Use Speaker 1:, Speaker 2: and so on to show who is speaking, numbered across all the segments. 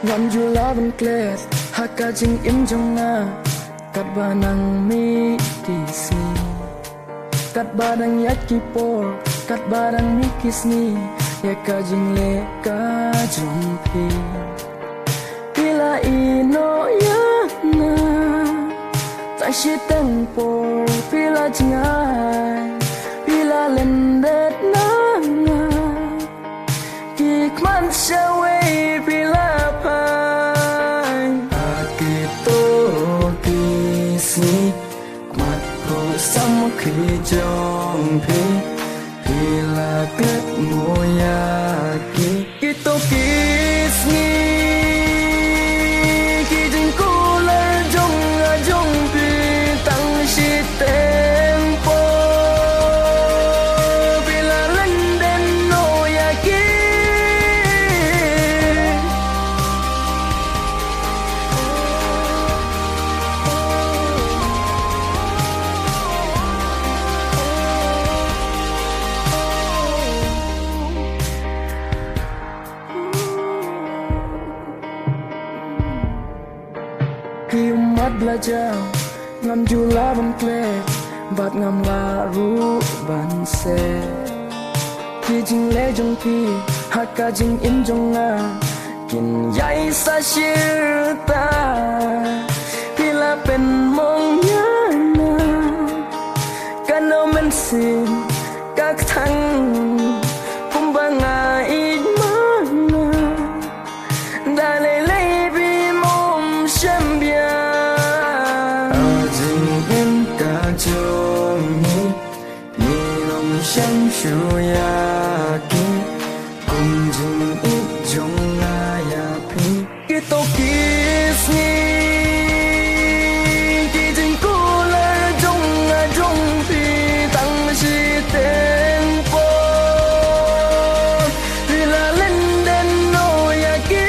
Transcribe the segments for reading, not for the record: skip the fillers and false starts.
Speaker 1: ngắm du la bên klet haka jing im jong na kat banang mi kisni kat badang yaki por kat badang mi kisni ya ka jing le ka jumpi pila ino ya na ta shi tang por pila jingai pila lendet na na kik man shawe pila pai akito kisni mat ko sam khi jong pi pila ket moya kito kisni ki jing ko la jong pi tang shi tempo pila lenden no ya ki khi umat belajar ngam jula ban klet bat ngam laru ban se khi jing le jong pi haka jing im jong na kin yai sa shir ta pila pen mong nya na kano men sin các thăng kumbanga idmana dale lebi mom shambia ajing em ka jongi ni rom sham shuya ki kunjing it jong na ya pi kito kisni ki jing ko la jong pi tang shi tempo pila lenden no ya ki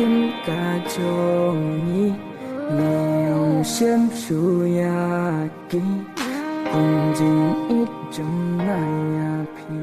Speaker 1: im ka jongi neong shem shuyaki kunjing it jong na ya pi